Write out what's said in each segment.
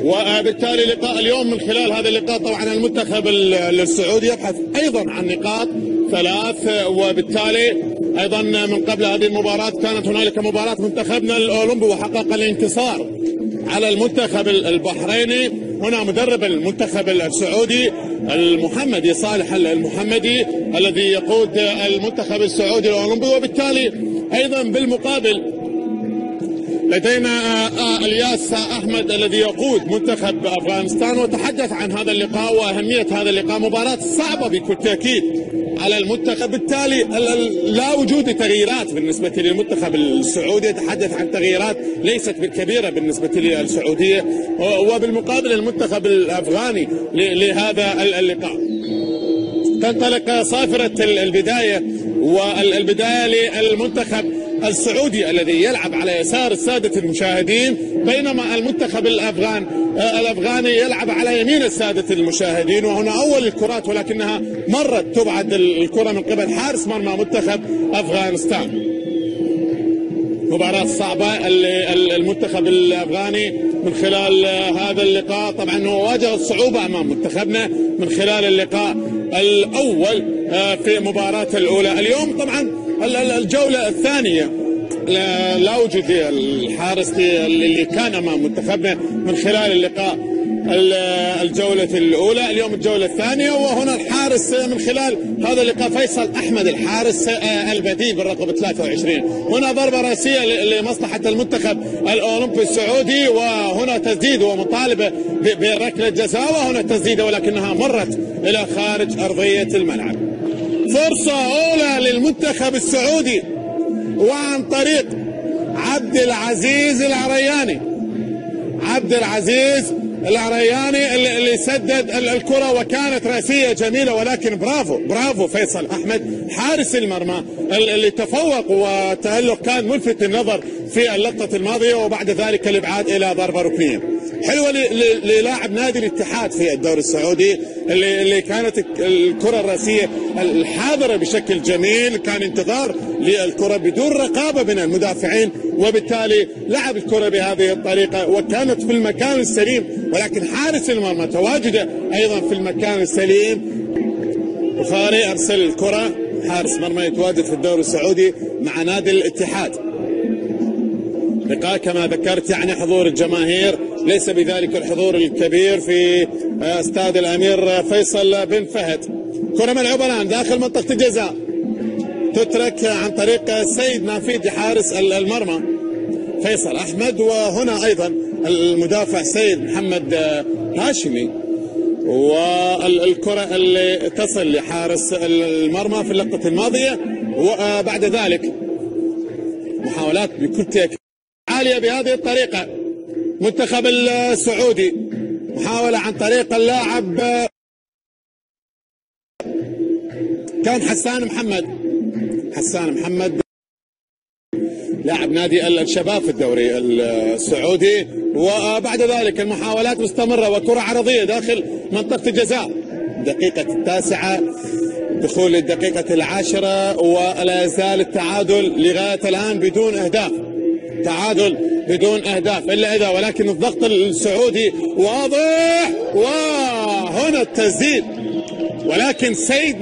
وبالتالي لقاء اليوم من خلال هذا اللقاء طبعا المنتخب السعودي يبحث ايضا عن نقاط 3 وبالتالي ايضا من قبل هذه المباراة كانت هنالك مباراة منتخبنا الاولمبي وحقق الانتصار على المنتخب البحريني. هنا مدرب المنتخب السعودي المحمدي صالح المحمدي الذي يقود المنتخب السعودي الاولمبي، وبالتالي ايضا بالمقابل لدينا الياس احمد الذي يقود منتخب افغانستان، وتحدث عن هذا اللقاء واهميه هذا اللقاء. مباراه صعبه بكل تاكيد على المنتخب، بالتالي لا وجود تغييرات بالنسبه للمنتخب السعودي، يتحدث عن تغييرات ليست بالكبيره بالنسبه للسعوديه، وبالمقابل المنتخب الافغاني لهذا اللقاء. تنطلق صافره البدايه، والبدايه للمنتخب السعودي الذي يلعب على يسار السادة المشاهدين، بينما المنتخب الأفغاني يلعب على يمين السادة المشاهدين. وهنا أول الكرات ولكنها مرت تبعد الكرة من قبل حارس مرمى منتخب أفغانستان. مباراة صعبة المنتخب الأفغاني من خلال هذا اللقاء. طبعا هو واجه صعوبة أمام منتخبنا من خلال اللقاء الأول في مباراة الأولى. اليوم طبعا الجولة الثانية لا وجود الحارس اللي كان امام منتخبنا من خلال اللقاء الجولة الأولى. اليوم الجولة الثانية، وهنا الحارس من خلال هذا اللقاء فيصل أحمد الحارس البديل بالرقم 23. هنا ضربة رأسية لمصلحة المنتخب الأولمبي السعودي، وهنا تسديد ومطالبة بركلة جزاء، وهنا تسديدة ولكنها مرت إلى خارج أرضية الملعب. فرصة أولى للمنتخب السعودي وعن طريق عبد العزيز العرياني. عبد العزيز العرياني اللي سدد الكرة، وكانت رأسية جميلة، ولكن برافو فيصل أحمد حارس المرمى اللي تفوق، وتألق كان ملفت النظر في اللقطة الماضية، وبعد ذلك الإبعاد إلى ضربة ركنية حلوة للاعب نادي الاتحاد في الدوري السعودي، اللي كانت الكرة الرأسية الحاضرة بشكل جميل، كان انتظار للكرة بدون رقابة من المدافعين، وبالتالي لعب الكرة بهذه الطريقة وكانت في المكان السليم، ولكن حارس المرمى تواجده أيضا في المكان السليم. بخاري أرسل الكرة، حارس مرمى يتواجد في الدوري السعودي مع نادي الاتحاد. لقاء كما ذكرت يعني حضور الجماهير، ليس بذلك الحضور الكبير في استاد الأمير فيصل بن فهد. كرة ملعوبة الآن داخل منطقة الجزاء، تترك عن طريق سيد نافيد حارس المرمى فيصل أحمد، وهنا أيضا المدافع سيد محمد هاشمي، والكرة اللي تصل لحارس المرمى في اللقطة الماضية. وبعد ذلك محاولات بكل تأكيد عالية بهذه الطريقة. منتخب السعودي محاولة عن طريق اللاعب كان حسان محمد لاعب نادي الشباب في الدوري السعودي. وبعد ذلك المحاولات مستمرة، وكرة عرضية داخل منطقة الجزاء. دقيقة 9 دخول الدقيقة 10 ولا يزال التعادل لغاية الآن بدون أهداف، تعادل بدون أهداف إلا إذا، ولكن الضغط السعودي واضح، وهنا التسديد، ولكن سيد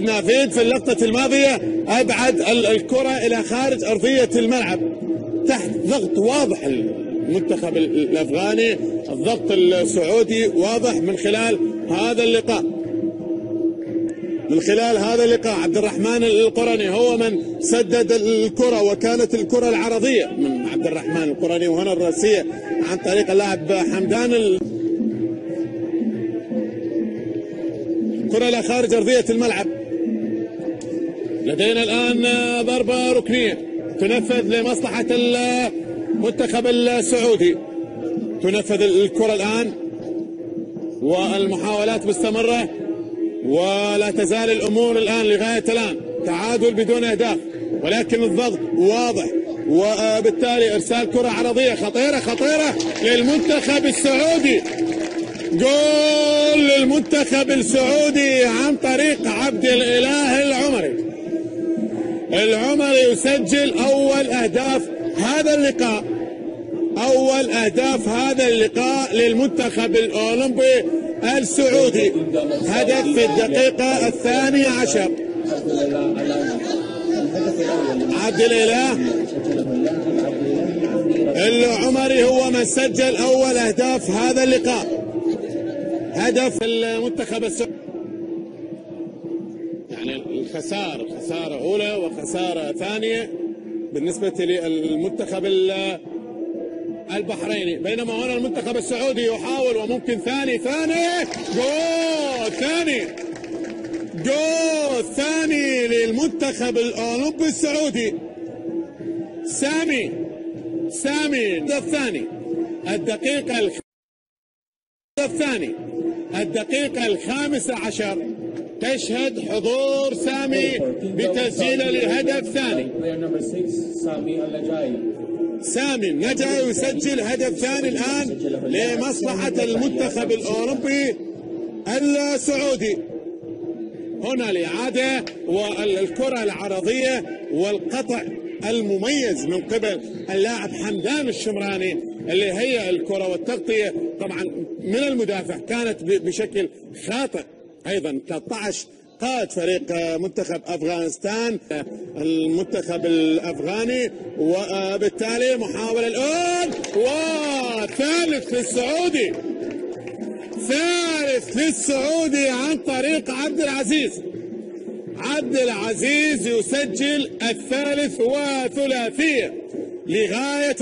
نافيد في اللقطة الماضية أبعد الكرة إلى خارج أرضية الملعب تحت ضغط واضح. المنتخب الأفغاني الضغط السعودي واضح من خلال هذا اللقاء. عبد الرحمن القرني هو من سدد الكرة، وكانت الكرة العرضية من عبد الرحمن القرني، وهنا الرأسية عن طريق اللاعب حمدان. كرة إلى خارج أرضية الملعب. لدينا الآن ضربة ركنية تنفذ لمصلحة المنتخب السعودي. تنفذ الكرة الآن، والمحاولات مستمرة، ولا تزال الأمور الآن لغاية الآن تعادل بدون أهداف، ولكن الضغط واضح، وبالتالي إرسال كرة عرضية خطيرة للمنتخب السعودي. جول للمنتخب السعودي عن طريق عبد الإله العمري يسجل أول أهداف هذا اللقاء. أول أهداف هذا اللقاء للمنتخب الأولمبي السعودي، هدف في الدقيقة 12. عبد الإله العمري هو من سجل أول أهداف هذا اللقاء، هدف المنتخب السعودي. يعني الخسارة خسارة أولى وخسارة ثانية بالنسبة للمنتخب البحريني، بينما هنا المنتخب السعودي يحاول وممكن ثاني جول ثاني للمنتخب الأولمبي السعودي. سامي الثاني الدقيقة 15 تشهد حضور سامي بتسجيله للهدف الثاني. سامي النجعي يسجل هدف ثاني الآن لمصلحة المنتخب الأولمبي السعودي. هنا الإعادة والكرة العرضية والقطع المميز من قبل اللاعب حمدان الشمراني اللي هي الكرة والتغطية طبعا من المدافع كانت بشكل خاطئ. أيضا 13 قائد فريق منتخب أفغانستان المنتخب الأفغاني، وبالتالي محاولة الآن وثالث للسعودي عن طريق عبد العزيز يسجل الثالث وثلاثية لغاية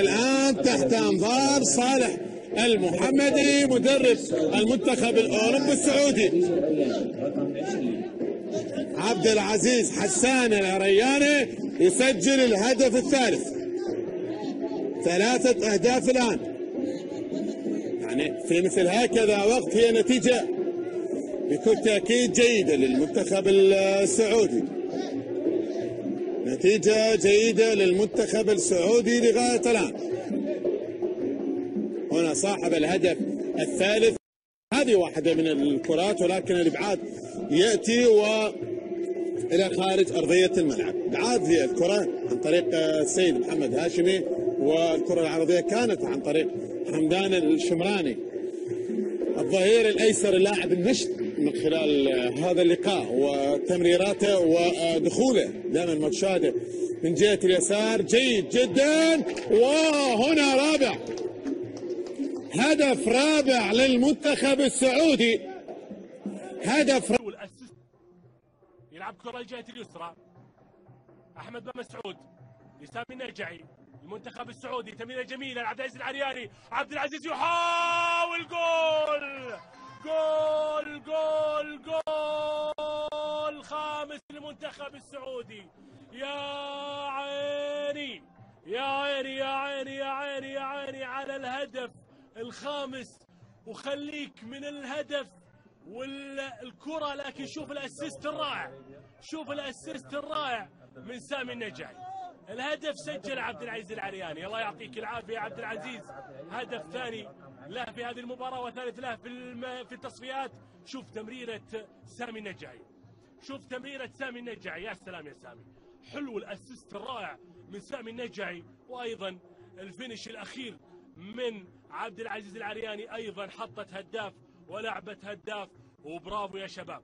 الآن تحت أنظار صالح المحمدي مدرب المنتخب الأولمبي السعودي. عبد العزيز حسان العرياني يسجل الهدف الثالث، 3 أهداف الآن. يعني في مثل هكذا وقت هي نتيجة بكل تأكيد جيدة للمنتخب السعودي، نتيجة جيدة للمنتخب السعودي لغاية الآن. هنا صاحب الهدف الثالث، هذه واحدة من الكرات ولكن الإبعاد يأتي إلى خارج أرضية الملعب. إبعاد هي الكرة عن طريق السيد محمد هاشمي، والكرة العرضية كانت عن طريق حمدان الشمراني الظهير الأيسر اللاعب النشط من خلال هذا اللقاء وتمريراته ودخوله دائما مشاهده من جهة اليسار جيد جدا. وهنا هدف رابع للمنتخب السعودي، هدف يلعب كرة الجهة اليسرى أحمد بن مسعود لسامي النجعي المنتخب السعودي، تمريرة جميلة لعبد العزيز العرياني، عبد العزيز يحاول جول خامس للمنتخب السعودي. يا عيني على الهدف الخامس، وخليك من الهدف والكرة، لكن شوف الاسيست الرائع من سامي النجعي. الهدف سجل عبد العزيز العرياني، الله يعطيك العافية يا عبد العزيز، هدف ثاني له في هذه المباراة وثالث له في التصفيات. شوف تمريرة سامي النجعي، يا سلام يا سامي، حلو الاسيست الرائع من سامي النجعي، وايضا الفينش الاخير من عبد العزيز العرياني ايضا حطت هداف ولعبت هداف، وبرافو يا شباب.